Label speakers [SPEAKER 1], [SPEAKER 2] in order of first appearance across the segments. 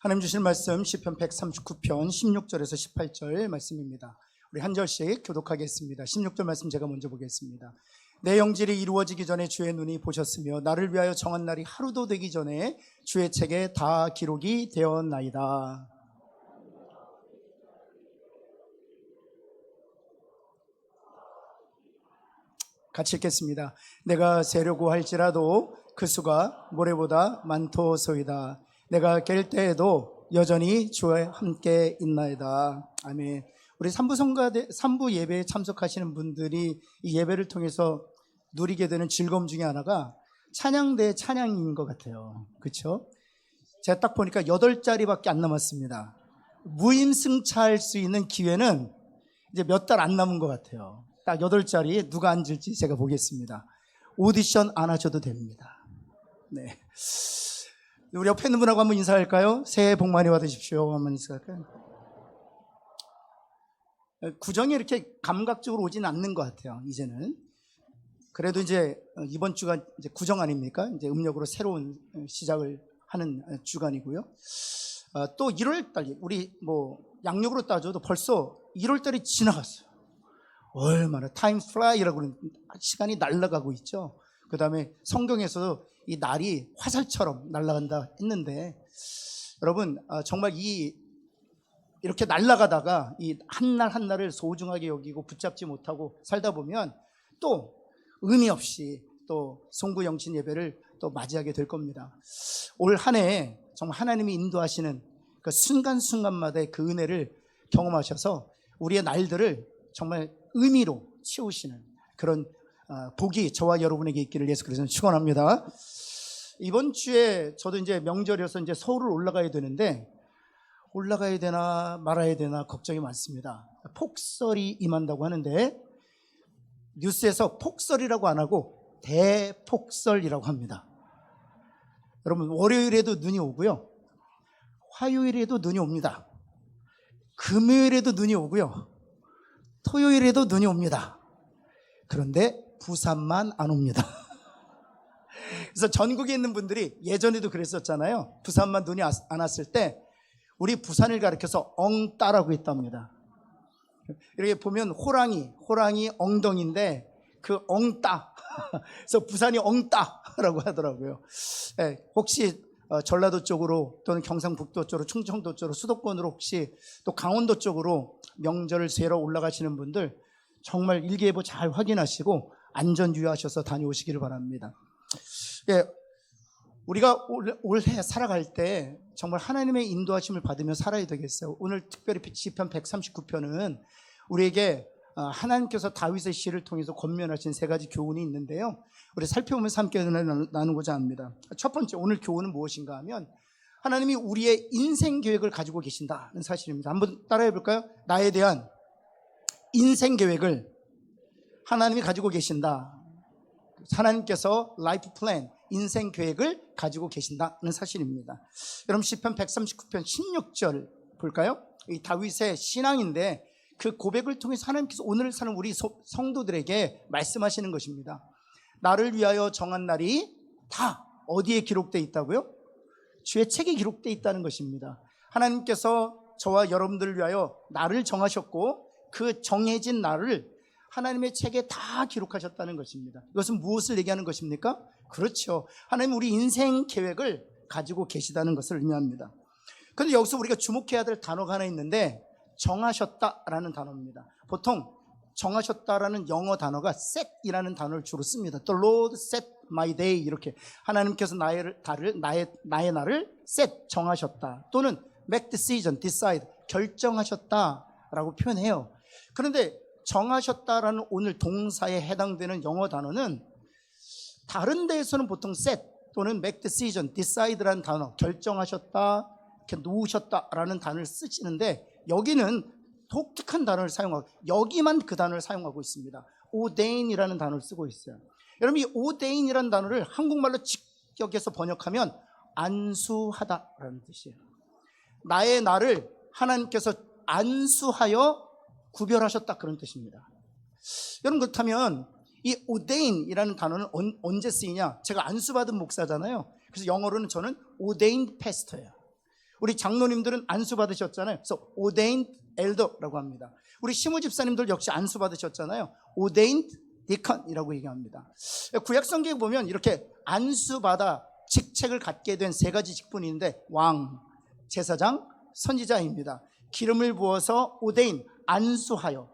[SPEAKER 1] 하나님 주실 말씀 시편 139편 16절에서 18절 말씀입니다. 우리 한 절씩 교독하겠습니다. 16절 말씀 제가 먼저 보겠습니다. 내 영질이 이루어지기 전에 주의 눈이 보셨으며 나를 위하여 정한 날이 하루도 되기 전에 주의 책에 다 기록이 되었나이다. 같이 읽겠습니다. 내가 세려고 할지라도 그 수가 모래보다 많도소이다. 내가 갤 때에도 여전히 주와 함께 있나이다. 아멘. 우리 3부 예배에 참석하시는 분들이 이 예배를 통해서 누리게 되는 즐거움 중에 하나가 찬양대의 찬양인 것 같아요. 그렇죠? 제가 딱 보니까 8자리밖에 안 남았습니다. 무임승차할 수 있는 기회는 이제 몇 달 안 남은 것 같아요. 딱 8자리에 누가 앉을지 제가 보겠습니다. 오디션 안 하셔도 됩니다. 네. 우리 옆에 있는 분하고 한번 인사할까요? 새해 복 많이 받으십시오. 한번 인사할까요? 구정이 이렇게 감각적으로 오진 않는 것 같아요, 이제는. 그래도 이제 이번 주가 이제 구정 아닙니까? 이제 음력으로 새로운 시작을 하는 주간이고요. 또 1월달, 우리 양력으로 따져도 벌써 1월달이 지나갔어요. 얼마나 타임 플라이라고 그러는 시간이 날아가고 있죠. 그 다음에 성경에서도 이 날이 화살처럼 날아간다 했는데, 여러분 정말 이렇게 날아가다가 이 한 날 한 날을 소중하게 여기고 붙잡지 못하고 살다 보면 또 의미 없이 또 송구 영신 예배를 또 맞이하게 될 겁니다. 올 한 해 정말 하나님이 인도하시는 그 순간순간마다의 그 은혜를 경험하셔서 우리의 날들을 정말 의미로 채우시는 그런 복이 저와 여러분에게 있기를 예수 그리스도는 축원합니다. 이번 주에 저도 이제 명절이어서 이제 서울을 올라가야 되는데, 올라가야 되나 말아야 되나 걱정이 많습니다. 폭설이 임한다고 하는데 뉴스에서 폭설이라고 안 하고 대폭설이라고 합니다. 여러분, 월요일에도 눈이 오고요, 화요일에도 눈이 옵니다. 금요일에도 눈이 오고요, 토요일에도 눈이 옵니다. 그런데 부산만 안 옵니다. 그래서 전국에 있는 분들이 예전에도 그랬었잖아요. 부산만 눈이 안 왔을 때 우리 부산을 가리켜서 엉따라고 했답니다. 이렇게 보면 호랑이 엉덩이인데 그 엉따, 그래서 부산이 엉따라고 하더라고요. 혹시 전라도 쪽으로 또는 경상북도 쪽으로, 충청도 쪽으로, 수도권으로, 혹시 또 강원도 쪽으로 명절을 쇠러 올라가시는 분들 정말 일기예보 잘 확인하시고 안전 유의하셔서 다녀오시기를 바랍니다. 우리가 올해 살아갈 때 정말 하나님의 인도하심을 받으며 살아야 되겠어요. 오늘 특별히 시편 139편은 우리에게 하나님께서 다윗의 시를 통해서 권면하신 3가지 교훈이 있는데요, 우리 살펴보면서 함께 나누고자 합니다. 첫 번째, 오늘 교훈은 무엇인가 하면 하나님이 우리의 인생 계획을 가지고 계신다는 사실입니다. 한번 따라해 볼까요? 나에 대한 인생 계획을 하나님이 가지고 계신다. 하나님께서 라이프 플랜, 인생 계획을 가지고 계신다는 사실입니다. 여러분, 시편 139편 16절 볼까요? 이 다윗의 신앙인데 그 고백을 통해서 하나님께서 오늘 사는 우리 성도들에게 말씀하시는 것입니다. 나를 위하여 정한 날이 다 어디에 기록되어 있다고요? 주의 책에 기록되어 있다는 것입니다. 하나님께서 저와 여러분들을 위하여 날을 정하셨고 그 정해진 날을 하나님의 책에 다 기록하셨다는 것입니다. 이것은 무엇을 얘기하는 것입니까? 그렇죠, 하나님 우리 인생 계획을 가지고 계시다는 것을 의미합니다. 그런데 여기서 우리가 주목해야 될 단어가 하나 있는데 정하셨다라는 단어입니다. 보통 정하셨다라는 영어 단어가 set이라는 단어를 주로 씁니다. The Lord set my day, 이렇게 하나님께서 나의 날을 set, 정하셨다, 또는 make decision, decide, 결정하셨다라고 표현해요. 그런데 정하셨다라는 오늘 동사에 해당되는 영어 단어는 다른 데에서는 보통 set 또는 make decision, decide라는 단어, 결정하셨다, 이렇게 놓으셨다라는 단어를 쓰시는데 여기는 독특한 단어를 사용하고, 여기만 그 단어를 사용하고 있습니다. ordain이라는 단어를 쓰고 있어요. 여러분, 이 ordain이라는 단어를 한국말로 직역해서 번역하면 안수하다라는 뜻이에요. 나의 날을 하나님께서 안수하여 구별하셨다, 그런 뜻입니다. 여러분, 그렇다면 이 ordain이라는 단어는 언제 쓰이냐? 제가 안수받은 목사잖아요. 그래서 영어로는 저는 ordained pastor예요. 우리 장로님들은 안수 받으셨잖아요. 그래서 ordained elder라고 합니다. 우리 시무 집사님들 역시 안수 받으셨잖아요. ordained deacon이라고 얘기합니다. 구약 성경에 보면 이렇게 안수 받아 직책을 갖게 된 세 가지 직분이 있는데 왕, 제사장, 선지자입니다. 기름을 부어서 ordain, 안수하여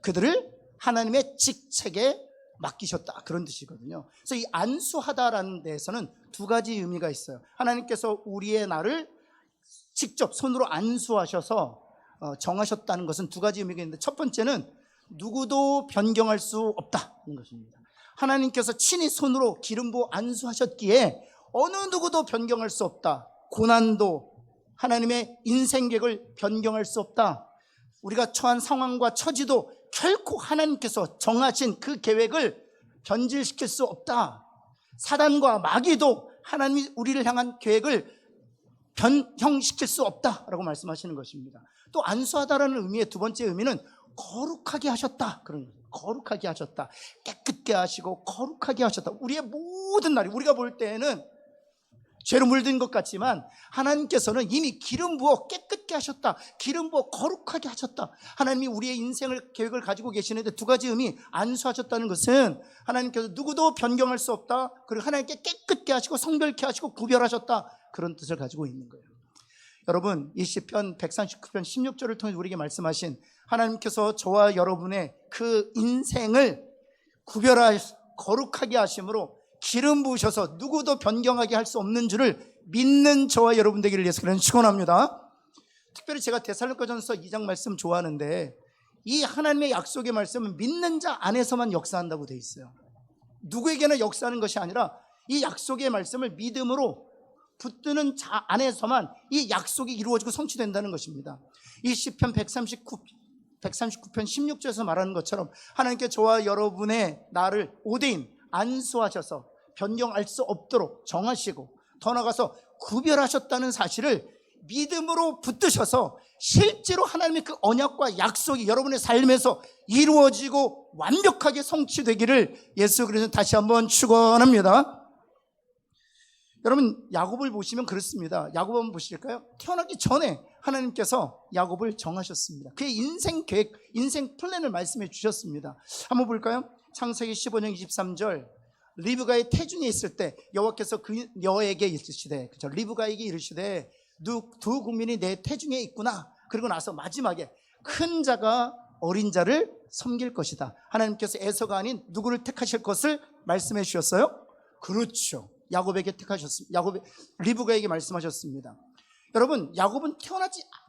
[SPEAKER 1] 그들을 하나님의 직책에 맡기셨다, 그런 뜻이거든요. 그래서 이 안수하다라는 데에서는 두 가지 의미가 있어요. 하나님께서 우리의 나를 직접 손으로 안수하셔서 정하셨다는 것은 두 가지 의미가 있는데, 첫 번째는 누구도 변경할 수 없다는 것입니다. 하나님께서 친히 손으로 기름 부어 안수하셨기에 어느 누구도 변경할 수 없다. 고난도, 하나님의 인생 계획을 변경할 수 없다. 우리가 처한 상황과 처지도 결코 하나님께서 정하신 그 계획을 변질시킬 수 없다. 사단과 마귀도 하나님이 우리를 향한 계획을 변형시킬 수 없다라고 말씀하시는 것입니다. 또 안수하다라는 의미의 두 번째 의미는 거룩하게 하셨다, 그런 거예요. 거룩하게 하셨다, 깨끗게 하시고 거룩하게 하셨다. 우리의 모든 날이 우리가 볼 때에는 죄로 물든 것 같지만 하나님께서는 이미 기름 부어 깨끗게 하셨다, 기름 부어 거룩하게 하셨다. 하나님이 우리의 인생을 계획을 가지고 계시는데 두 가지 의미, 안수하셨다는 것은 하나님께서 누구도 변경할 수 없다, 그리고 하나님께 깨끗게 하시고 성별케 하시고 구별하셨다, 그런 뜻을 가지고 있는 거예요. 여러분, 이 시편 139편 16절을 통해 우리에게 말씀하신 하나님께서 저와 여러분의 그 인생을 거룩하게 하심으로 기름 부으셔서 누구도 변경하게 할 수 없는 줄을 믿는 저와 여러분 되기를 위해서 그런 축원합니다. 특별히 제가 데살로니가전서 2장 말씀 좋아하는데, 이 하나님의 약속의 말씀은 믿는 자 안에서만 역사한다고 되어 있어요. 누구에게나 역사하는 것이 아니라 이 약속의 말씀을 믿음으로 붙드는 자 안에서만 이 약속이 이루어지고 성취된다는 것입니다. 이 시편 139편 16절에서 말하는 것처럼 하나님께 저와 여러분의 나를 오대인 안수하셔서 변경할 수 없도록 정하시고 더 나아가서 구별하셨다는 사실을 믿음으로 붙드셔서 실제로 하나님의 그 언약과 약속이 여러분의 삶에서 이루어지고 완벽하게 성취되기를 예수 그리스도는 다시 한번 축원합니다. 여러분, 야곱을 보시면 그렇습니다. 야곱 한번 보실까요? 태어나기 전에 하나님께서 야곱을 정하셨습니다. 그의 인생 계획, 인생 플랜을 말씀해 주셨습니다. 한번 볼까요? 창세기 15장 23절, 리브가의 태중에 있을 때 여호와께서 그 여에게 이르시되, 그렇죠? 리브가에게 이르시되 두 국민이 내 태중에 있구나. 그리고 나서 마지막에 큰 자가 어린 자를 섬길 것이다. 하나님께서 에서가 아닌 누구를 택하실 것을 말씀해 주셨어요? 그렇죠. 야곱에게 택하셨습니다. 리브가에게 말씀하셨습니다. 여러분, 야곱은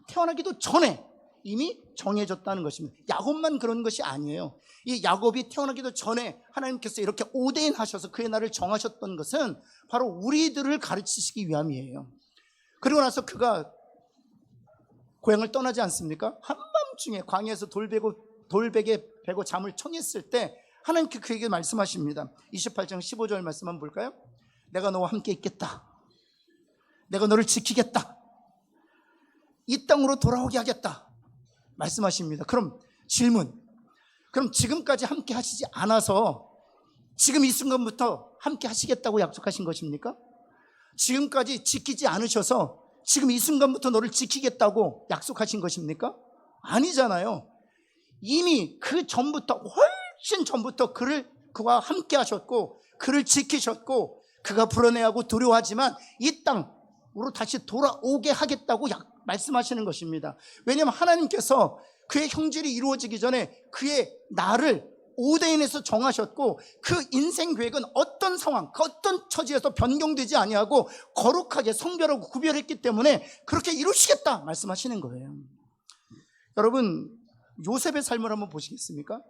[SPEAKER 1] 태어나기도 전에 이미 정해졌다는 것입니다. 야곱만 그런 것이 아니에요. 이 야곱이 태어나기도 전에 하나님께서 이렇게 오대인 하셔서 그의 날을 정하셨던 것은 바로 우리들을 가르치시기 위함이에요. 그리고 나서 그가 고향을 떠나지 않습니까? 한밤중에 광야에서 돌베개 베고 잠을 청했을 때 하나님께 그에게 말씀하십니다. 28장 15절 말씀 한번 볼까요? 내가 너와 함께 있겠다. 내가 너를 지키겠다. 이 땅으로 돌아오게 하겠다 말씀하십니다. 그럼 질문, 그럼 지금까지 함께 하시지 않아서 지금 이 순간부터 함께 하시겠다고 약속하신 것입니까? 지금까지 지키지 않으셔서 지금 이 순간부터 너를 지키겠다고 약속하신 것입니까? 아니잖아요. 이미 그 전부터, 훨씬 전부터 그와 함께 하셨고 그를 지키셨고, 그가 불안해하고 두려워하지만 이 땅으로 다시 돌아오게 하겠다고 말씀하시는 것입니다. 왜냐하면 하나님께서 그의 형질이 이루어지기 전에 그의 나를 오대인에서 정하셨고, 그 인생 계획은 어떤 상황, 어떤 처지에서 변경되지 아니하고 거룩하게 성별하고 구별했기 때문에 그렇게 이루시겠다 말씀하시는 거예요. 여러분, 요셉의 삶을 한번 보시겠습니까?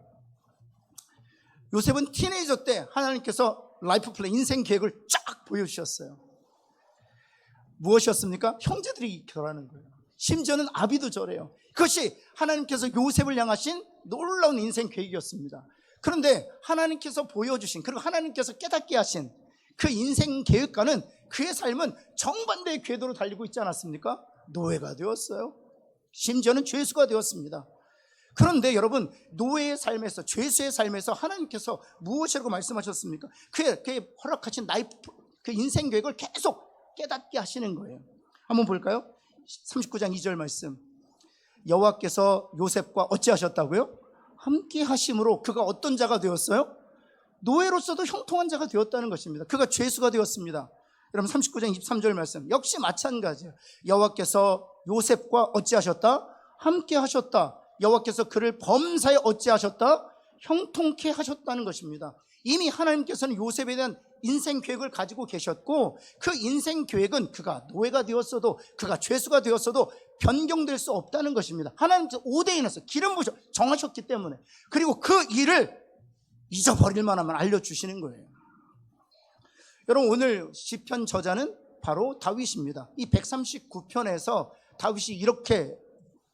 [SPEAKER 1] 요셉은 티네이저 때 하나님께서 라이프 플랜, 인생 계획을 쫙 보여주셨어요. 무엇이었습니까? 형제들이 결혼하는 거예요. 심지어는 아비도 저래요. 그것이 하나님께서 요셉을 향하신 놀라운 인생 계획이었습니다. 그런데 하나님께서 보여주신, 그리고 하나님께서 깨닫게 하신 그 인생 계획과는 그의 삶은 정반대의 궤도로 달리고 있지 않았습니까? 노예가 되었어요. 심지어는 죄수가 되었습니다. 그런데 여러분, 노예의 삶에서, 죄수의 삶에서 하나님께서 무엇이라고 말씀하셨습니까? 그의 허락하신 그 인생 계획을 계속 깨닫게 하시는 거예요. 한번 볼까요? 39장 2절 말씀. 여호와께서 요셉과 어찌하셨다고요? 함께 하심으로 그가 어떤 자가 되었어요? 노예로서도 형통한 자가 되었다는 것입니다. 그가 죄수가 되었습니다. 여러분 39장 23절 말씀 역시 마찬가지예요. 여호와께서 요셉과 어찌하셨다? 함께 하셨다. 여호와께서 그를 범사에 어찌하셨다? 형통케 하셨다는 것입니다. 이미 하나님께서는 요셉에 대한 인생 계획을 가지고 계셨고, 그 인생 계획은 그가 노예가 되었어도, 그가 죄수가 되었어도 변경될 수 없다는 것입니다. 하나님께서 오대인해서 기름 부으셔 정하셨기 때문에, 그리고 그 일을 잊어버릴 만하면 알려주시는 거예요. 여러분, 오늘 시편 저자는 바로 다윗입니다. 이 139편에서 다윗이 이렇게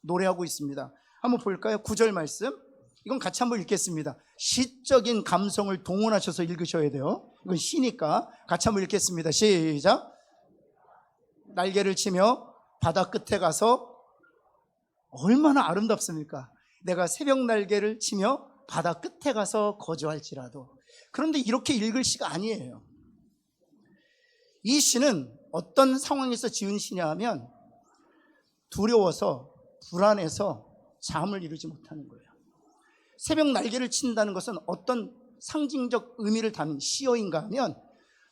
[SPEAKER 1] 노래하고 있습니다. 한번 볼까요? 9절 말씀. 이건 같이 한번 읽겠습니다. 시적인 감성을 동원하셔서 읽으셔야 돼요. 이건 시니까 같이 한번 읽겠습니다. 시작. 날개를 치며 바다 끝에 가서, 얼마나 아름답습니까? 내가 새벽 날개를 치며 바다 끝에 가서 거주할지라도. 그런데 이렇게 읽을 시가 아니에요. 이 시는 어떤 상황에서 지은 시냐 하면, 두려워서 불안해서 잠을 이루지 못하는 거예요. 새벽 날개를 친다는 것은 어떤 상징적 의미를 담은 시어인가 하면,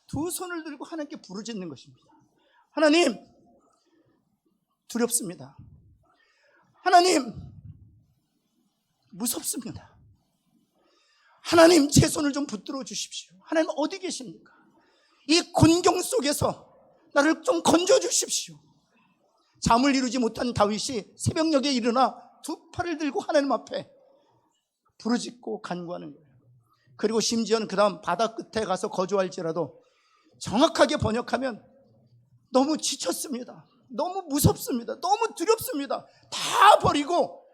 [SPEAKER 1] 두 손을 들고 하나님께 부르짖는 것입니다. 하나님, 두렵습니다. 하나님, 무섭습니다. 하나님, 제 손을 좀 붙들어 주십시오. 하나님 어디 계십니까? 이 곤경 속에서 나를 좀 건져 주십시오. 잠을 이루지 못한 다윗이 새벽녘에 일어나 두 팔을 들고 하나님 앞에 부르짖고 간구하는 거예요. 그리고 심지어는 그 다음 바다 끝에 가서 거주할지라도, 정확하게 번역하면 너무 지쳤습니다. 너무 무섭습니다. 너무 두렵습니다. 다 버리고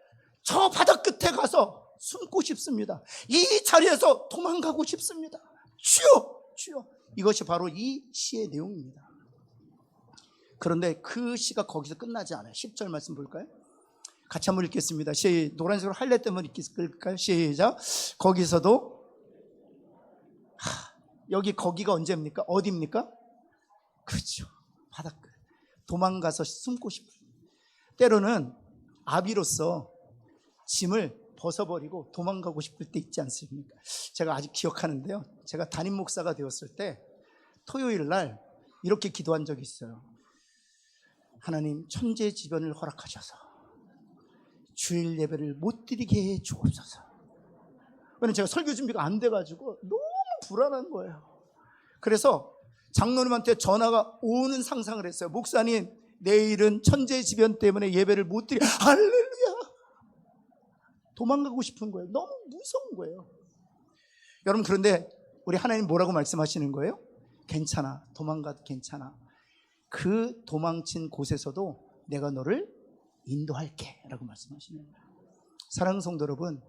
[SPEAKER 1] 저 바다 끝에 가서 숨고 싶습니다. 이 자리에서 도망가고 싶습니다. 주여, 주여. 이것이 바로 이 시의 내용입니다. 그런데 그 시가 거기서 끝나지 않아요. 10절 말씀 볼까요? 같이 한번 읽겠습니다. 노란색으로 할래 때문에 읽을까요? 시작. 거기서도, 여기 거기가 언제입니까? 어디입니까? 그렇죠. 바닷가. 도망가서 숨고 싶어요. 때로는 아비로서 짐을 벗어버리고 도망가고 싶을 때 있지 않습니까? 제가 아직 기억하는데요. 제가 담임 목사가 되었을 때 토요일 날 이렇게 기도한 적이 있어요. 하나님, 천재지변을 허락하셔서 주일 예배를 못 드리게 해 주옵소서. 왜냐면 제가 설교 준비가 안 돼가지고 너무 불안한 거예요. 그래서 장로님한테 전화가 오는 상상을 했어요. 목사님, 내일은 천재지변 때문에 예배를 못 드려. 할렐루야. 도망가고 싶은 거예요. 너무 무서운 거예요. 여러분, 그런데 우리 하나님 뭐라고 말씀하시는 거예요? 괜찮아, 도망가도 괜찮아. 그 도망친 곳에서도 내가 너를 인도할게 라고 말씀하시는 거예요. 사랑하는 성도 여러분,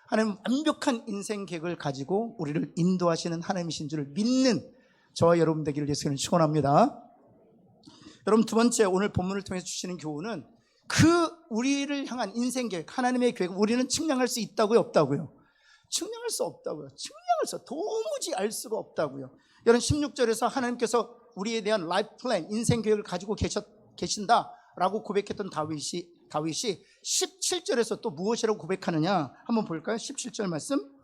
[SPEAKER 1] 하나님 완벽한 인생 계획을 가지고 우리를 인도하시는 하나님이신 줄을 믿는 저와 여러분 되기를 예수님은 축원합니다. 여러분, 두 번째, 오늘 본문을 통해서 주시는 교훈은, 그 우리를 향한 인생 계획, 하나님의 계획, 우리는 측량할 수 있다고요, 없다고요? 측량할 수 없다고요. 측량할 수, 도무지 알 수가 없다고요. 여러분, 16절에서 하나님께서 우리에 대한 라이프 플랜, 인생 계획을 가지고 계신다라고 고백했던 다윗이 17절에서 또 무엇이라고 고백하느냐 한번 볼까요? 17절 말씀.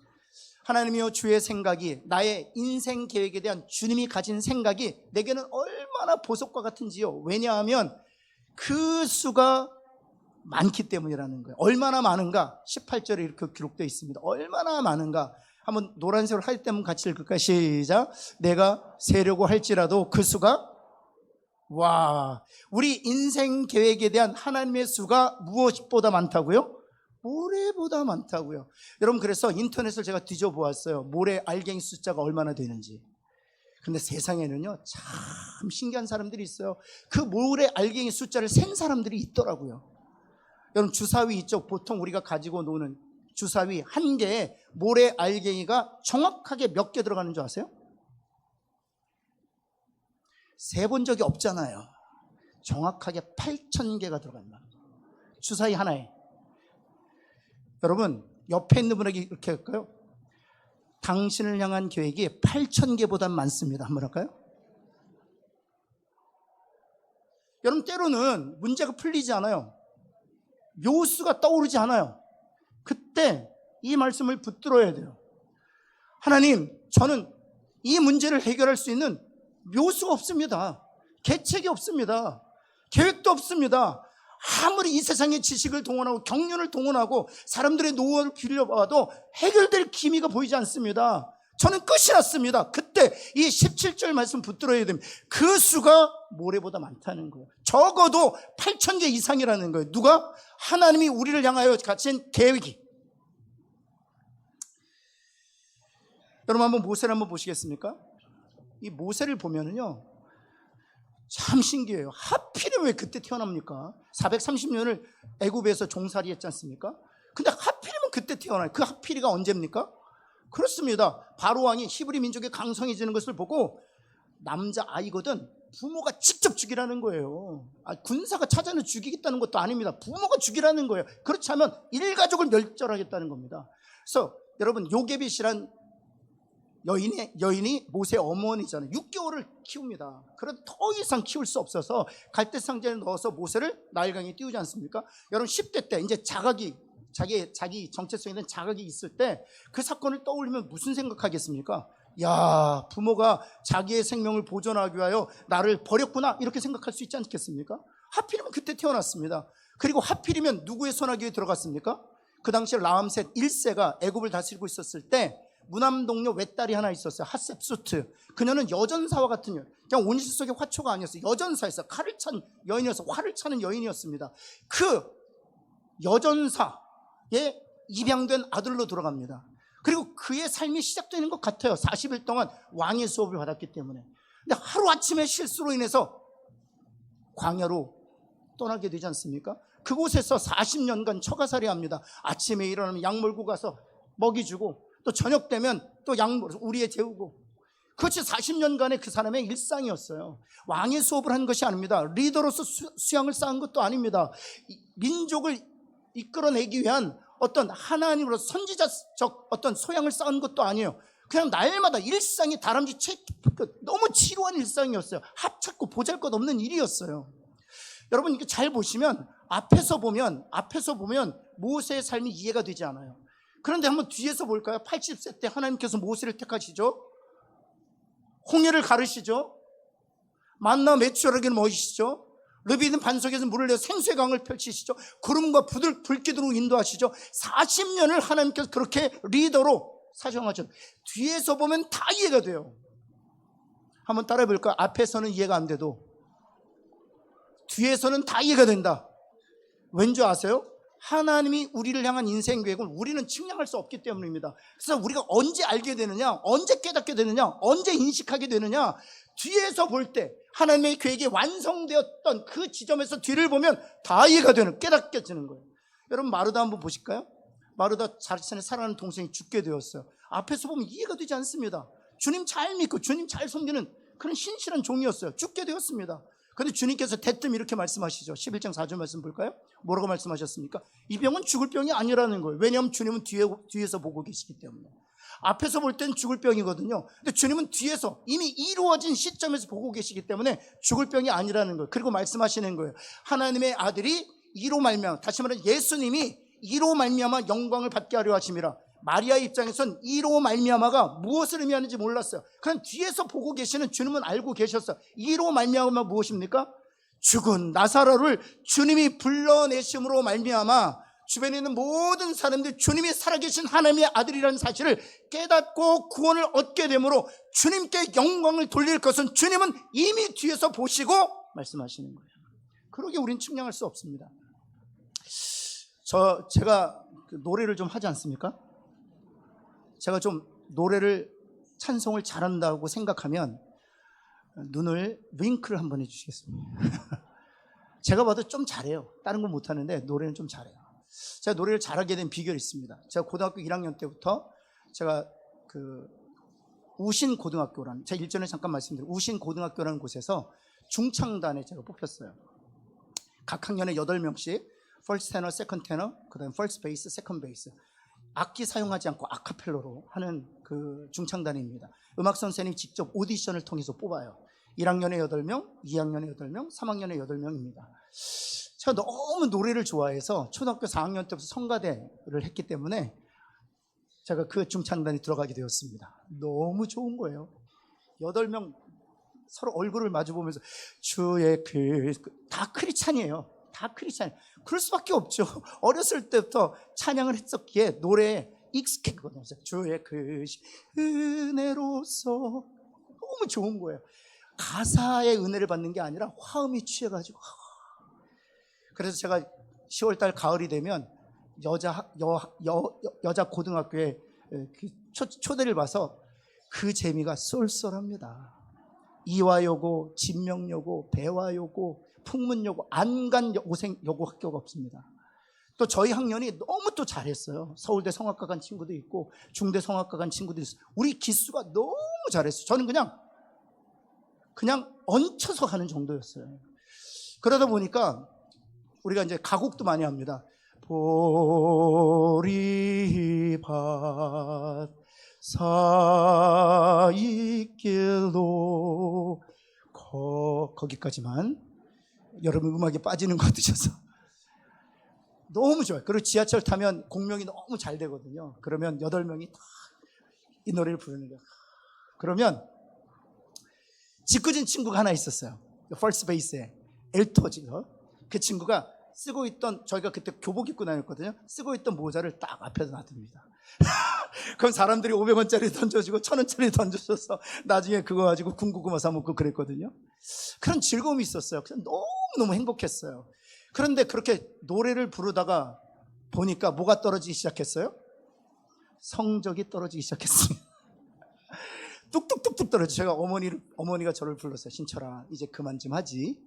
[SPEAKER 1] 하나님이여, 주의 생각이, 나의 인생 계획에 대한 주님이 가진 생각이 내게는 얼마나 보석과 같은지요. 왜냐하면 그 수가 많기 때문이라는 거예요. 얼마나 많은가? 18절에 이렇게 기록되어 있습니다. 얼마나 많은가? 한번 노란색으로 할 때면 같이 읽을까요? 시작. 내가 세려고 할지라도 그 수가, 와, 우리 인생 계획에 대한 하나님의 수가 무엇보다 많다고요? 모래보다 많다고요. 여러분, 그래서 인터넷을 제가 뒤져보았어요. 모래 알갱이 숫자가 얼마나 되는지. 근데 세상에는요, 참 신기한 사람들이 있어요. 그 모래 알갱이 숫자를 센 사람들이 있더라고요. 여러분, 주사위 있죠? 보통 우리가 가지고 노는 주사위 한 개에 모래 알갱이가 정확하게 몇 개 들어가는 줄 아세요? 세본 적이 없잖아요. 정확하게 8,000개가 들어간다. 주사위 하나에. 여러분, 옆에 있는 분에게 이렇게 할까요? 당신을 향한 계획이 8,000개보다 많습니다. 한번 할까요? 여러분 때로는 문제가 풀리지 않아요. 묘수가 떠오르지 않아요. 그때 이 말씀을 붙들어야 돼요. 하나님, 저는 이 문제를 해결할 수 있는 묘수가 없습니다. 계책이 없습니다. 계획도 없습니다. 아무리 이 세상의 지식을 동원하고 경륜을 동원하고 사람들의 노하우를 빌려봐도 해결될 기미가 보이지 않습니다. 저는 끝이 났습니다. 그때 이 17절 말씀 붙들어야 됩니다. 그 수가 모래보다 많다는 거예요. 적어도 8,000개 이상이라는 거예요. 누가? 하나님이 우리를 향하여 가진 계획이. 여러분 한번 모세를 한번 보시겠습니까? 이 모세를 보면은요 참 신기해요. 하필이면 왜 그때 태어납니까? 430년을 애굽에서 종살이 했지 않습니까? 근데 하필이면 그때 태어나요. 그 하필이가 언제입니까? 그렇습니다. 바로 왕이 히브리 민족의 강성해지는 것을 보고 남자 아이거든 부모가 직접 죽이라는 거예요. 군사가 찾아내 죽이겠다는 것도 아닙니다. 부모가 죽이라는 거예요. 그렇지 않으면 일가족을 멸절하겠다는 겁니다. 그래서 여러분 요게벳이란 여인이 모세의 어머니잖아요. 6개월을 키웁니다. 그래도 더 이상 키울 수 없어서 갈대 상자에 넣어서 모세를 나일강에 띄우지 않습니까? 여러분 10대 때 이제 자각이 자기 정체성에 대한 자각이 있을 때 그 사건을 떠올리면 무슨 생각하겠습니까? 야, 부모가 자기의 생명을 보존하기 위하여 나를 버렸구나 이렇게 생각할 수 있지 않겠습니까? 하필이면 그때 태어났습니다. 그리고 하필이면 누구의 손아귀에 들어갔습니까? 그 당시에 라암셋 1세가 애굽을 다스리고 있었을 때 무남동료 외딸이 하나 있었어요. 핫셉수트. 그녀는 여전사와 같은 여인, 그냥 온실 속의 화초가 아니었어요. 여전사였어요. 칼을 찬 여인이어서 활을 차는 여인이었습니다. 그 여전사의 입양된 아들로 돌아갑니다. 그리고 그의 삶이 시작되는 것 같아요. 40일 동안 왕의 수업을 받았기 때문에. 근데 하루아침에 실수로 인해서 광야로 떠나게 되지 않습니까? 그곳에서 40년간 처가살이 합니다. 아침에 일어나면 양 몰고 가서 먹이 주고 또 저녁 되면 또 양 우리에 재우고. 그것이 40년간의 그 사람의 일상이었어요. 왕의 수업을 한 것이 아닙니다. 리더로서 수양을 쌓은 것도 아닙니다. 민족을 이끌어내기 위한 어떤 하나님으로 선지자적 어떤 소양을 쌓은 것도 아니에요. 그냥 날마다 일상이 다람쥐 너무 지루한 일상이었어요. 하찮고 보잘것없는 일이었어요. 여러분 이게 잘 보시면 앞에서 보면 모세의 삶이 이해가 되지 않아요. 그런데 한번 뒤에서 볼까요? 80세 때 하나님께서 모세를 택하시죠. 홍해를 가르시죠. 만나 메추라기를 먹이시죠. 르비딤 반석에서 물을 내어 생수의 강을 펼치시죠. 구름과 불기둥으로 인도하시죠. 40년을 하나님께서 그렇게 리더로 사정하죠. 뒤에서 보면 다 이해가 돼요. 한번 따라해 볼까요? 앞에서는 이해가 안 돼도 뒤에서는 다 이해가 된다. 왠지 아세요? 하나님이 우리를 향한 인생 계획을 우리는 측량할 수 없기 때문입니다. 그래서 우리가 언제 알게 되느냐, 언제 깨닫게 되느냐, 언제 인식하게 되느냐, 뒤에서 볼 때 하나님의 계획이 완성되었던 그 지점에서 뒤를 보면 다 이해가 되는, 깨닫게 되는 거예요. 여러분 마르다 한번 보실까요? 마르다 자신의 사랑하는 동생이 죽게 되었어요. 앞에서 보면 이해가 되지 않습니다. 주님 잘 믿고 주님 잘 섬기는 그런 신실한 종이었어요. 죽게 되었습니다. 그런데 주님께서 대뜸 이렇게 말씀하시죠. 11장 4절 말씀 볼까요? 뭐라고 말씀하셨습니까? 이 병은 죽을 병이 아니라는 거예요. 왜냐하면 주님은 뒤에서 보고 계시기 때문에. 앞에서 볼 땐 죽을 병이거든요. 근데 주님은 뒤에서 이미 이루어진 시점에서 보고 계시기 때문에 죽을 병이 아니라는 거예요. 그리고 말씀하시는 거예요. 하나님의 아들이 이로 말미암아, 다시 말해 예수님이 이로 말미암아 영광을 받게 하려 하심이라. 마리아의 입장에선 이로 말미암아가 무엇을 의미하는지 몰랐어요. 그냥 뒤에서 보고 계시는 주님은 알고 계셨어요. 이로 말미암아 무엇입니까? 죽은 나사로를 주님이 불러내심으로 말미암아 주변에 있는 모든 사람들이 주님이 살아계신 하나님의 아들이라는 사실을 깨닫고 구원을 얻게 되므로 주님께 영광을 돌릴 것은 주님은 이미 뒤에서 보시고 말씀하시는 거예요. 그러게 우린 측량할 수 없습니다. 제가 노래를 좀 하지 않습니까? 제가 좀 노래를 찬송을 잘한다고 생각하면 눈을 윙크를 한번 해주시겠습니다. 제가 봐도 좀 잘해요. 다른 건 못하는데 노래는 좀 잘해요. 제가 노래를 잘하게 된 비결이 있습니다. 제가 고등학교 1학년 때부터 제가 우신고등학교라는, 제가 일전에 잠깐 말씀드린 우신고등학교라는 곳에서 중창단에 제가 뽑혔어요. 각 학년에 8명씩 퍼스트 테너, 세컨드 테너, 그 다음에 퍼스트 베이스, 세컨드 베이스, 악기 사용하지 않고 아카펠로로 하는 그 중창단입니다. 음악 선생님이 직접 오디션을 통해서 뽑아요. 1학년에 8명, 2학년에 8명, 3학년에 8명입니다. 제가 너무 노래를 좋아해서 초등학교 4학년 때부터 성가대를 했기 때문에 제가 그 중창단에 들어가게 되었습니다. 너무 좋은 거예요. 8명 서로 얼굴을 마주보면서 주의 다 크리스찬이에요. 다 크리스찬. 그럴 수밖에 없죠. 어렸을 때부터 찬양을 했었기에 노래에 익숙했거든요. 주의 은혜로서 너무 좋은 거예요. 가사의 은혜를 받는 게 아니라 화음이 취해가지고. 그래서 제가 10월달 가을이 되면 여자 고등학교에 초대를 봐서 그 재미가 쏠쏠합니다. 이화여고, 진명여고, 배화여고, 풍문여고, 안간여고 학교가 없습니다. 또 저희 학년이 너무 또 잘했어요. 서울대 성악과 간 친구도 있고 중대 성악과 간 친구도 있어요. 우리 기수가 너무 잘했어요. 저는 그냥 얹혀서 가는 정도였어요. 그러다 보니까 우리가 이제 가곡도 많이 합니다. 보리밭 사이길로 거기까지만. 여러분 음악에 빠지는 거 드셔서 너무 좋아요. 그리고 지하철 타면 공명이 너무 잘 되거든요. 그러면 8명이 다 이 노래를 부르는 거예요. 그러면 짓궂은 친구가 하나 있었어요. 퍼스트 베이스에 엘토지요. 그 친구가 쓰고 있던, 저희가 그때 교복 입고 다녔거든요. 쓰고 있던 모자를 딱 앞에서 놔둡니다. 그럼 사람들이 500원짜리 던져주고 1000원짜리 던져줘서 나중에 그거 가지고 군고구마 사 먹고 그랬거든요. 그런 즐거움이 있었어요. 너무너무 행복했어요. 그런데 그렇게 노래를 부르다가 보니까 뭐가 떨어지기 시작했어요? 성적이 떨어지기 시작했습니다. 뚝뚝뚝뚝 떨어져. 제가 어머니가 저를 불렀어요. 신철아, 이제 그만 좀 하지.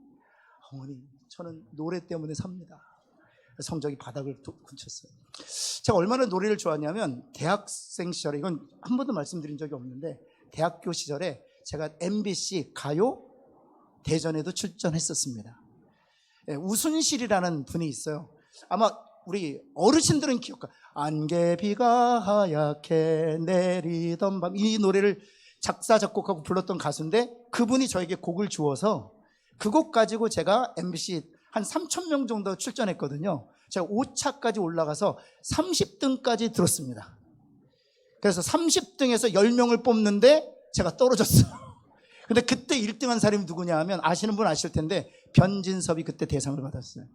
[SPEAKER 1] 어머니, 저는 노래 때문에 삽니다. 성적이 바닥을 굳혔어요. 제가 얼마나 노래를 좋아하냐면 대학생 시절에, 이건 한 번도 말씀드린 적이 없는데, 대학교 시절에 제가 MBC 가요 대전에도 출전했었습니다. 우순실이라는 분이 있어요. 아마 우리 어르신들은 기억가. 안개비가 하얗게 내리던 밤, 이 노래를 작사 작곡하고 불렀던 가수인데, 그분이 저에게 곡을 주어서 그 곡 가지고 제가 MBC 한 3,000명 정도 출전했거든요. 제가 5차까지 올라가서 30등까지 들었습니다. 그래서 30등에서 10명을 뽑는데 제가 떨어졌어요. 근데 그때 1등한 사람이 누구냐 하면, 아시는 분 아실 텐데 변진섭이 그때 대상을 받았어요.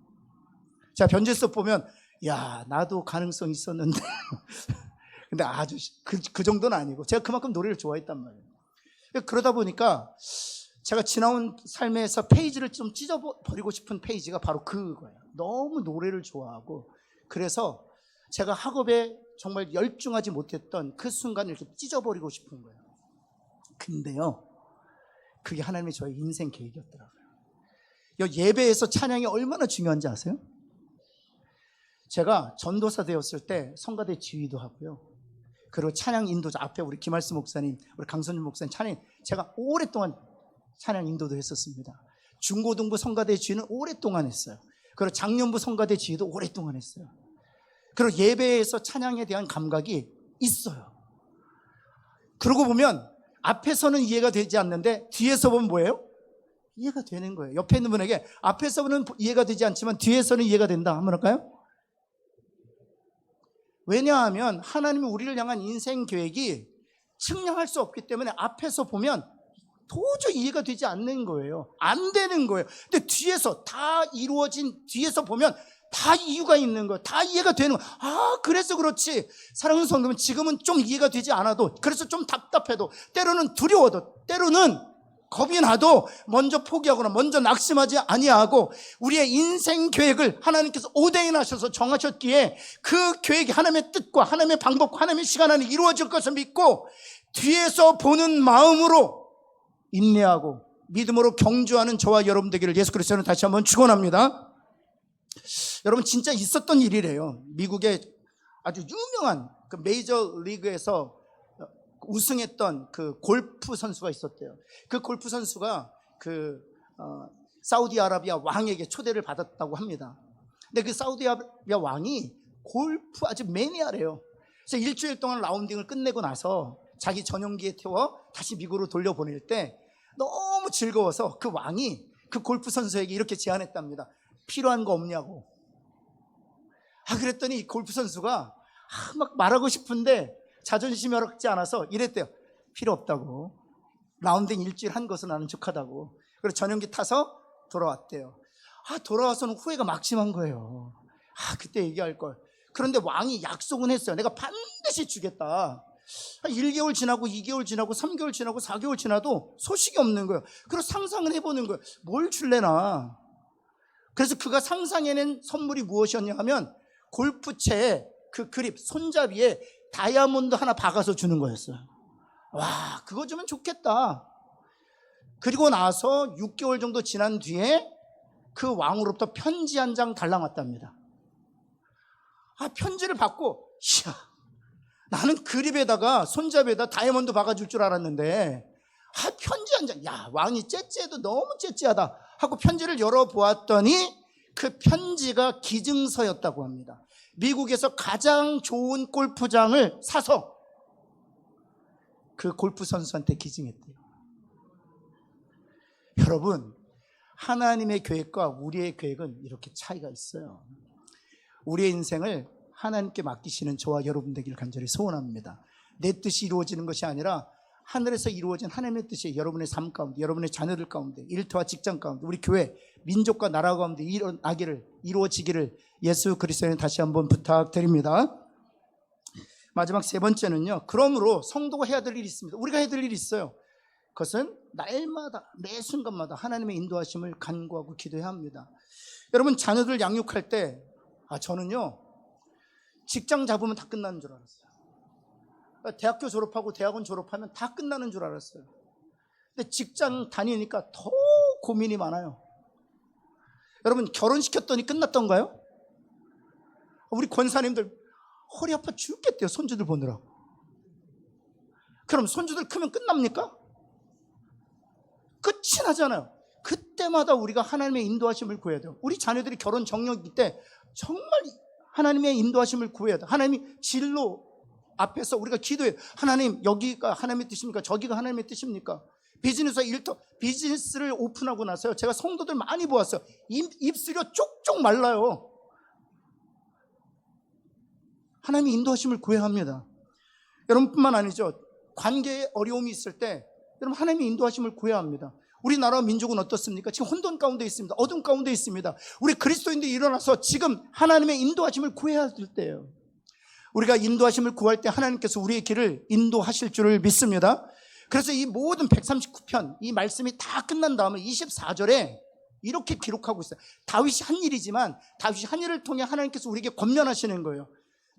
[SPEAKER 1] 제가 변진섭 보면 야, 나도 가능성 있었는데 근데 아주 그 정도는 아니고, 제가 그만큼 노래를 좋아했단 말이에요. 그러다 보니까 제가 지나온 삶에서 페이지를 좀 찢어버리고 싶은 페이지가 바로 그거예요. 너무 노래를 좋아하고, 그래서 제가 학업에 정말 열중하지 못했던 그 순간을 이렇게 찢어버리고 싶은 거예요. 근데요, 그게 하나님의 저의 인생 계획이었더라고요. 예배에서 찬양이 얼마나 중요한지 아세요? 제가 전도사 되었을 때 성가대 지휘도 하고요, 그리고 찬양 인도자, 앞에 우리 김할수 목사님, 우리 강선준 목사님 찬양, 제가 오랫동안 찬양 인도도 했었습니다. 중고등부 성가대 지휘는 오랫동안 했어요. 그리고 장년부 성가대 지휘도 오랫동안 했어요. 그리고 예배에서 찬양에 대한 감각이 있어요. 그러고 보면 앞에서는 이해가 되지 않는데 뒤에서 보면 뭐예요? 이해가 되는 거예요. 옆에 있는 분에게 앞에서는 이해가 되지 않지만 뒤에서는 이해가 된다 한번 할까요? 왜냐하면 하나님이 우리를 향한 인생 계획이 측량할 수 없기 때문에 앞에서 보면 도저히 이해가 되지 않는 거예요. 안 되는 거예요. 근데 뒤에서 다 이루어진 뒤에서 보면 다 이유가 있는 거예요. 다 이해가 되는 거예요. 아, 그래서 그렇지. 사랑하는 성도는 지금은 좀 이해가 되지 않아도, 그래서 좀 답답해도, 때로는 두려워도, 때로는 겁이 나도 먼저 포기하거나 먼저 낙심하지 아니하고, 우리의 인생 계획을 하나님께서 오대인하셔서 정하셨기에 그 계획이 하나님의 뜻과 하나님의 방법과 하나님의 시간 안에 이루어질 것을 믿고 뒤에서 보는 마음으로 인내하고 믿음으로 경주하는 저와 여러분 되기를 예수 그리스도는 다시 한번 축원합니다. 여러분, 진짜 있었던 일이래요. 미국의 아주 유명한 그 메이저 리그에서 우승했던 그 골프 선수가 있었대요. 그 골프 선수가 사우디아라비아 왕에게 초대를 받았다고 합니다. 근데 그 사우디아라비아 왕이 골프 아주 매니아래요. 그래서 일주일 동안 라운딩을 끝내고 나서 자기 전용기에 태워 다시 미국으로 돌려보낼 때 너무 즐거워서 그 왕이 그 골프 선수에게 이렇게 제안했답니다. 필요한 거 없냐고. 그랬더니 골프 선수가 막 말하고 싶은데 자존심이 허락지 않아서 이랬대요. 필요 없다고. 라운딩 일주일 한 것은 나는 족하다고. 그래서 전용기 타서 돌아왔대요. 돌아와서는 후회가 막심한 거예요. 그때 얘기할 걸. 그런데 왕이 약속은 했어요. 내가 반드시 주겠다. 1개월 지나고 2개월 지나고 3개월 지나고 4개월 지나도 소식이 없는 거예요. 그래서 상상을 해보는 거예요. 뭘 줄래나. 그래서 그가 상상해낸 선물이 무엇이었냐 하면 골프채에 그 그립 손잡이에 다이아몬드 하나 박아서 주는 거였어요. 와, 그거 주면 좋겠다. 그리고 나서 6개월 정도 지난 뒤에 그 왕으로부터 편지 한 장 달랑 왔답니다. 편지를 받고, 이야, 나는 그립에다가 손잡이에다 다이아몬드 박아줄 줄 알았는데, 편지 한 장, 야, 왕이 째째해도 너무 째째하다 하고 편지를 열어보았더니 그 편지가 기증서였다고 합니다. 미국에서 가장 좋은 골프장을 사서 그 골프 선수한테 기증했대요. 여러분, 하나님의 계획과 우리의 계획은 이렇게 차이가 있어요. 우리의 인생을 하나님께 맡기시는 저와 여러분 되기를 간절히 소원합니다. 내 뜻이 이루어지는 것이 아니라 하늘에서 이루어진 하나님의 뜻이 여러분의 삶 가운데, 여러분의 자녀들 가운데, 일터와 직장 가운데, 우리 교회, 민족과 나라 가운데 이루어지기를 예수 그리스도에 다시 한번 부탁드립니다. 마지막 세 번째는요, 그러므로 성도가 해야 될 일이 있습니다. 우리가 해야 될 일이 있어요. 그것은 날마다, 매 순간마다 하나님의 인도하심을 간구하고 기도해야 합니다. 여러분, 자녀들 양육할 때 저는요, 직장 잡으면 다 끝나는 줄 알았어요. 대학교 졸업하고 대학원 졸업하면 다 끝나는 줄 알았어요. 근데 직장 다니니까 더 고민이 많아요. 여러분, 결혼시켰더니 끝났던가요? 우리 권사님들 허리 아파 죽겠대요. 손주들 보느라고. 그럼 손주들 크면 끝납니까? 끝이 나잖아요. 그때마다 우리가 하나님의 인도하심을 구해야 돼요. 우리 자녀들이 결혼 정년기 때 정말 하나님의 인도하심을 구해야 돼요. 하나님이 진로 앞에서 우리가 기도해요. 하나님, 여기가 하나님의 뜻입니까? 저기가 하나님의 뜻입니까? 비즈니스를 오픈하고 나서요, 제가 성도들 많이 보았어요. 입술이 쪽쪽 말라요. 하나님의 인도하심을 구해야 합니다. 여러분뿐만 아니죠. 관계에 어려움이 있을 때 여러분, 하나님의 인도하심을 구해야 합니다. 우리나라 민족은 어떻습니까? 지금 혼돈 가운데 있습니다. 어둠 가운데 있습니다. 우리 그리스도인들이 일어나서 지금 하나님의 인도하심을 구해야 할 때예요. 우리가 인도하심을 구할 때 하나님께서 우리의 길을 인도하실 줄을 믿습니다. 그래서 이 모든 139편 이 말씀이 다 끝난 다음에 24절에 이렇게 기록하고 있어요. 다윗이 한 일이지만 다윗이 한 일을 통해 하나님께서 우리에게 권면하시는 거예요.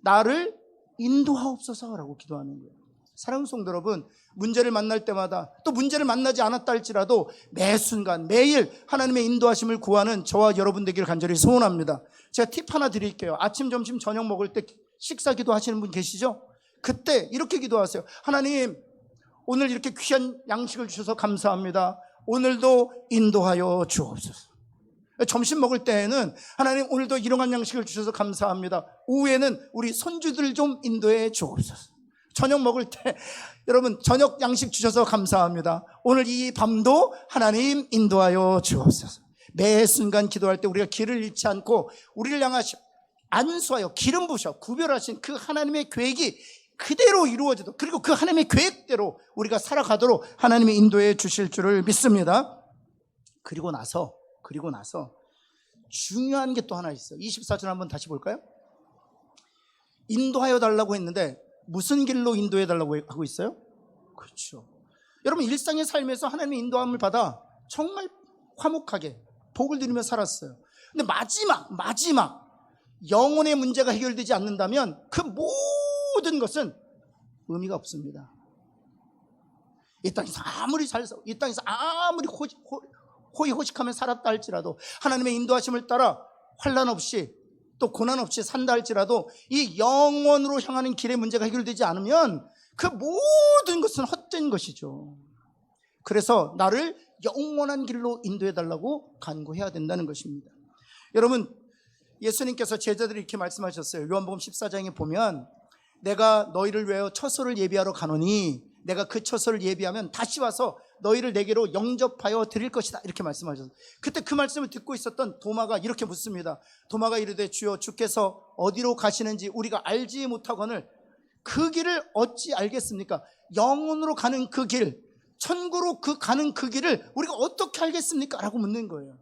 [SPEAKER 1] 나를 인도하옵소서라고 기도하는 거예요. 사랑하는 성도 여러분, 문제를 만날 때마다, 또 문제를 만나지 않았다 할지라도 매 순간 매일 하나님의 인도하심을 구하는 저와 여러분 되기를 간절히 소원합니다. 제가 팁 하나 드릴게요. 아침, 점심, 저녁 먹을 때 식사 기도하시는 분 계시죠? 그때 이렇게 기도하세요. 하나님, 오늘 이렇게 귀한 양식을 주셔서 감사합니다. 오늘도 인도하여 주옵소서. 점심 먹을 때에는 하나님, 오늘도 일용한 양식을 주셔서 감사합니다. 오후에는 우리 손주들 좀 인도해 주옵소서. 저녁 먹을 때 여러분, 저녁 양식 주셔서 감사합니다. 오늘 이 밤도 하나님 인도하여 주옵소서. 매 순간 기도할 때 우리가 길을 잃지 않고 우리를 향하시 안수하여 기름 부으셔 구별하신 그 하나님의 계획이 그대로 이루어지도록, 그리고 그 하나님의 계획대로 우리가 살아가도록 하나님이 인도해 주실 줄을 믿습니다. 그리고 나서 중요한 게 또 하나 있어요. 24절 한번 다시 볼까요? 인도하여 달라고 했는데 무슨 길로 인도해 달라고 하고 있어요? 그렇죠. 여러분, 일상의 삶에서 하나님의 인도함을 받아 정말 화목하게 복을 누리며 살았어요. 근데 마지막 영혼의 문제가 해결되지 않는다면 그 모든 것은 의미가 없습니다. 이 땅에서 아무리 잘 살고 이 땅에서 아무리 호의호식하며 살았다 할지라도 하나님의 인도하심을 따라 환난 없이 또 고난 없이 산다 할지라도 이 영원으로 향하는 길의 문제가 해결되지 않으면 그 모든 것은 헛된 것이죠. 그래서 나를 영원한 길로 인도해 달라고 간구해야 된다는 것입니다. 여러분, 예수님께서 제자들이 이렇게 말씀하셨어요. 요한복음 14장에 보면 내가 너희를 위하여 처소를 예비하러 가노니 내가 그 처소를 예비하면 다시 와서 너희를 내게로 영접하여 드릴 것이다, 이렇게 말씀하셨어요. 그때 그 말씀을 듣고 있었던 도마가 이렇게 묻습니다. 도마가 이르되 주여, 주께서 어디로 가시는지 우리가 알지 못하거늘 그 길을 어찌 알겠습니까? 영혼으로 가는 그 길, 천국으로 가는 그 길을 우리가 어떻게 알겠습니까? 라고 묻는 거예요.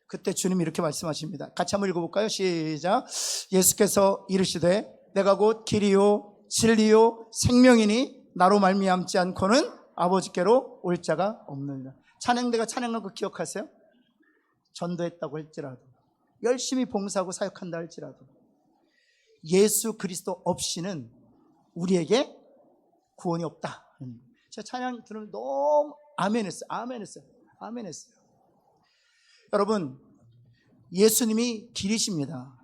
[SPEAKER 1] 그때 주님이 이렇게 말씀하십니다. 같이 한번 읽어볼까요? 시작. 예수께서 이르시되 내가 곧 길이요 진리요 생명이니 나로 말미암지 않고는 아버지께로 올 자가 없느니라. 찬양대가 찬양한 거 기억하세요? 전도했다고 할지라도, 열심히 봉사하고 사역한다 할지라도 예수 그리스도 없이는 우리에게 구원이 없다. 제가 찬양 들으면 너무 아멘했어요. 아멘했어요. 여러분, 예수님이 길이십니다.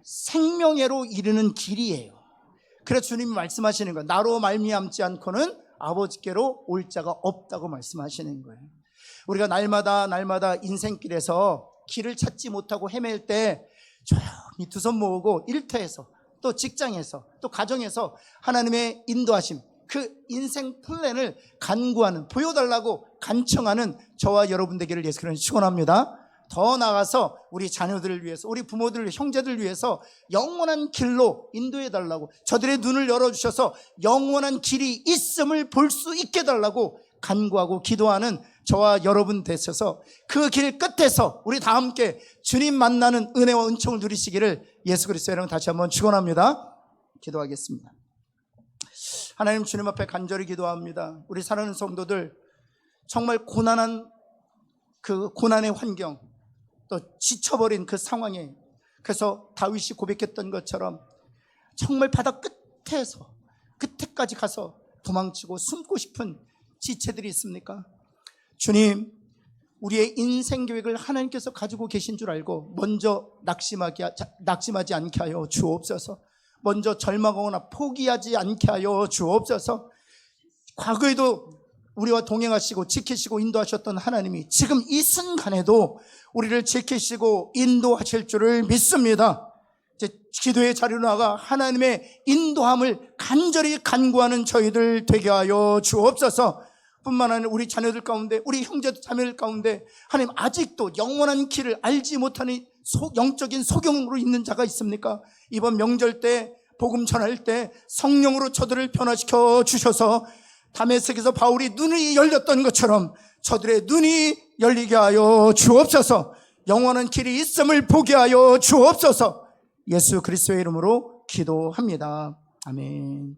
[SPEAKER 1] 생명회로 이르는 길이에요. 그래서 주님이 말씀하시는 거예요. 나로 말미암지 않고는 아버지께로 올 자가 없다고 말씀하시는 거예요. 우리가 날마다 인생길에서 길을 찾지 못하고 헤맬 때 조용히 두 손 모으고 일터에서, 또 직장에서, 또 가정에서 하나님의 인도하심, 그 인생 플랜을 간구하는, 보여달라고 간청하는 저와 여러분 되기를 예수 그리스도로 축원합니다. 더 나아가서 우리 자녀들을 위해서, 우리 부모들, 형제들 위해서 영원한 길로 인도해달라고, 저들의 눈을 열어주셔서 영원한 길이 있음을 볼 수 있게 해달라고 간구하고 기도하는 저와 여러분 되셔서 그 길 끝에서 우리 다 함께 주님 만나는 은혜와 은총을 누리시기를 예수 그리스도 여러분 다시 한번 축원합니다. 기도하겠습니다. 하나님, 주님 앞에 간절히 기도합니다. 우리 사랑하는 성도들, 정말 고난한 그 고난의 환경, 또 지쳐버린 그 상황에, 그래서 다윗이 고백했던 것처럼 정말 바다 끝에까지 가서 도망치고 숨고 싶은 지체들이 있습니까? 주님, 우리의 인생 계획을 하나님께서 가지고 계신 줄 알고 먼저 낙심하지 않게 하여 주옵소서. 먼저 절망하거나 포기하지 않게 하여 주옵소서. 과거에도 우리와 동행하시고 지키시고 인도하셨던 하나님이 지금 이 순간에도 우리를 지키시고 인도하실 줄을 믿습니다. 이제 기도의 자리로 나가 하나님의 인도함을 간절히 간구하는 저희들 되게 하여 주옵소서. 뿐만 아니라 우리 자녀들 가운데, 우리 형제 자매들 가운데 하나님 아직도 영원한 길을 알지 못하는 영적인 소경으로 있는 자가 있습니까? 이번 명절 때 복음 전할 때 성령으로 저들을 변화시켜 주셔서 다메섹에서 바울이 눈이 열렸던 것처럼 저들의 눈이 열리게 하여 주옵소서. 영원한 길이 있음을 보게 하여 주옵소서. 예수 그리스도의 이름으로 기도합니다. 아멘.